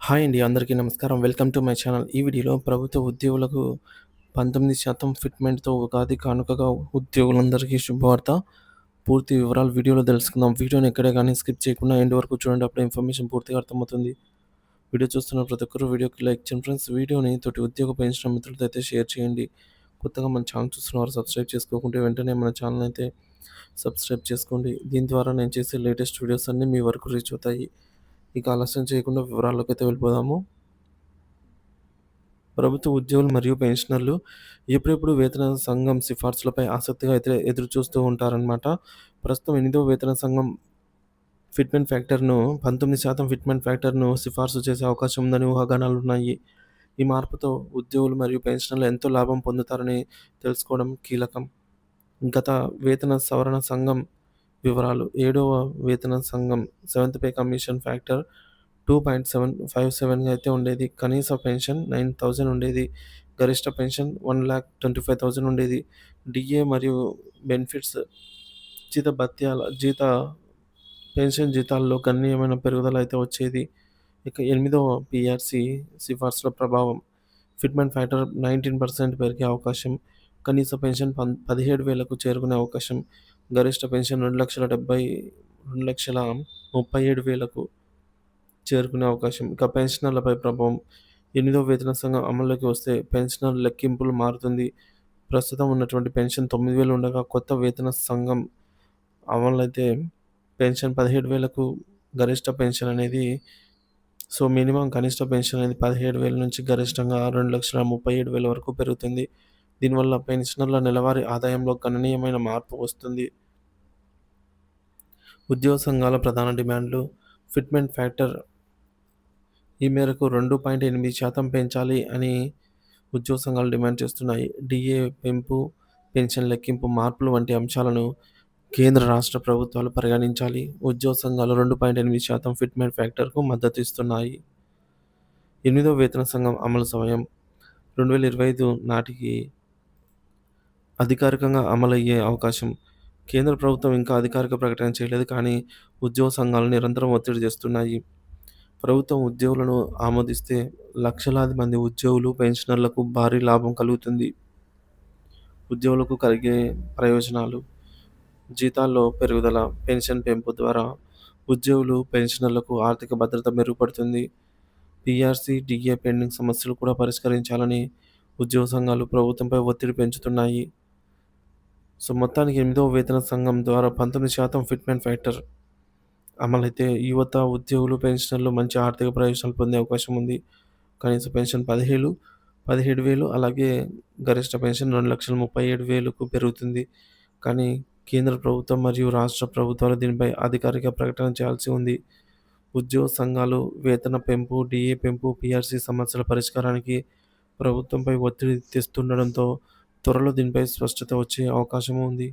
Hi అండి. అందరికీ నమస్కారం. Welcome to my channel. ఈ వీడియోలో ప్రభుత్వ ఉద్యోగులకు 19% ఫిట్‌మెంట్‌తో ఉగాది కానుకగా ఉద్యోగులందరికీ శుభవార్త. పూర్తి వివరాలు వీడియోలో తెలుసుకుందాం. వీడియోని ఎక్కడ గాని స్కిప్ చేయకుండా ఎండ్ వరకు చూడండి. అప్పుడే ఇన్ఫర్మేషన్ పూర్తిగా అర్థమవుతుంది. వీడియో చూస్తున్న ప్రతి ఒక్కరు వీడియోకి లైక్ చేయండి ఫ్రెండ్స్. వీడియోని తోటి ఉద్యోగ పెన్షన్ మిత్రులతో అయితే షేర్ చేయండి. కొత్తగా మన ఛానల్ చూస్తున్నవారు సబ్స్క్రైబ్ చేసుకోకుంటే వెంటనే మన ఛానల్ అయితే సబ్స్క్రైబ్ చేసుకోండి. దీని ద్వారా నేను చేసే లేటెస్ట్ వీడియోస్ అన్నీ మీ వరకు రీచ్ అవుతాయి. ఇక ఆలస్యం చేయకుండా వివరాల్లోకైతే వెళ్ళిపోదాము. ప్రభుత్వ ఉద్యోగులు మరియు పెన్షనర్లు ఎప్పుడెప్పుడు వేతన సంఘం సిఫార్సులపై ఆసక్తిగా అయితే ఎదురుచూస్తూ ఉంటారనమాట. ప్రస్తుతం 8వ వేతన సంఘం ఫిట్‌మెంట్ ఫ్యాక్టర్‌ను 19% ఫిట్‌మెంట్ ఫ్యాక్టర్‌ను సిఫార్సు చేసే అవకాశం ఉందని ఊహాగానాలున్నాయి. ఈ మార్పుతో ఉద్యోగులు మరియు పెన్షనర్లు ఎంతో లాభం పొందుతారని తెలుసుకోవడం కీలకం. గత వేతన సవరణ సంఘం వివరాలు: 7వ వేతన సంఘం సెవెంత్ పే కమిషన్ ఫ్యాక్టర్ 2.757గా అయితే ఉండేది. కనీస పెన్షన్ 9,000 ఉండేది. గరిష్ట పెన్షన్ 1,25,000 ఉండేది. డీఏ మరియు బెనిఫిట్స్ పెన్షన్ జీతాల్లో గణనీయమైన పెరుగుదల అయితే వచ్చేది. ఇక 8వ పీఆర్సీ సిఫార్సుల ప్రభావం: ఫిట్‌మెంట్ ఫ్యాక్టర్ 19% పెరిగే అవకాశం. కనీస పెన్షన్ 17,000కు చేరుకునే అవకాశం. గరిష్ట పెన్షన్ 2,37,000కు చేరుకునే అవకాశం. ఇక పెన్షనర్లపై ప్రభావం: 8వ వేతన సంఘం అమల్లోకి వస్తే పెన్షనర్ లెక్కింపులు మారుతుంది. ప్రస్తుతం ఉన్నటువంటి పెన్షన్ 9,000 ఉండగా కొత్త వేతన సంఘం అమలైతే పెన్షన్ 17,000కు గరిష్ట పెన్షన్ అనేది మినిమమ్ కనిష్ట పెన్షన్ అనేది 17,000 నుంచి గరిష్టంగా 2,37,000 వరకు పెరుగుతుంది. దీనివల్ల పెన్షనర్ల నెలవారీ ఆదాయంలో గణనీయమైన మార్పు వస్తుంది. ఉద్యోగ సంఘాల ప్రధాన డిమాండ్లు: ఫిట్‌మెంట్ ఫ్యాక్టర్ ఈ మేరకు 2.8% పెంచాలి అని ఉద్యోగ సంఘాలు డిమాండ్ చేస్తున్నాయి. డీఏ పెంపు, పెన్షన్ లెక్కింపు మార్పులు వంటి అంశాలను కేంద్ర, రాష్ట్ర ప్రభుత్వాలు పరిగణించాలి. ఉద్యోగ సంఘాలు 2.8% ఫిట్‌మెంట్ ఫ్యాక్టర్‌కు మద్దతు ఇస్తున్నాయి. 8వ వేతన సంఘం అమలు సమయం: 2025 నాటికి అధికారికంగా అమలయ్యే అవకాశం. కేంద్ర ప్రభుత్వం ఇంకా అధికారిక ప్రకటన చేయలేదు కానీ ఉద్యోగ సంఘాలు నిరంతరం ఒత్తిడి చేస్తున్నాయి. ప్రభుత్వం ఉద్యోగులను ఆమోదిస్తే లక్షలాది మంది ఉద్యోగులు, పెన్షనర్లకు భారీ లాభం కలుగుతుంది. ఉద్యోగులకు కలిగే ప్రయోజనాలు: జీతాల్లో పెరుగుదల, పెన్షన్ పెంపు ద్వారా ఉద్యోగులు, పెన్షనర్లకు ఆర్థిక భద్రత మెరుగుపడుతుంది. పీఆర్సీ, డీఏ పెండింగ్ సమస్యలు కూడా పరిష్కరించాలని ఉద్యోగ సంఘాలు ప్రభుత్వంపై ఒత్తిడి పెంచుతున్నాయి. మొత్తానికి 8వ వేతన సంఘం ద్వారా 19% ఫిట్‌మెంట్ ఫ్యాక్టర్ అమలైతే యువత, ఉద్యోగులు, పెన్షనర్లు మంచి ఆర్థిక ప్రయోజనాలు పొందే అవకాశం ఉంది. కనీస పెన్షన్ 17,000 అలాగే గరిష్ట పెన్షన్ 2,37,000కు పెరుగుతుంది. కానీ కేంద్ర ప్రభుత్వం మరియు రాష్ట్ర ప్రభుత్వాలు దీనిపై అధికారిక ప్రకటన చేయాల్సి ఉంది. ఉద్యోగ సంఘాలు వేతన పెంపు, డీఏ పెంపు, పీఆర్సీ సమస్యల పరిష్కారానికి ప్రభుత్వంపై ఒత్తిడి తెస్తుండడంతో త్వరలో దీనిపై స్పష్టత వచ్చే అవకాశం ఉంది.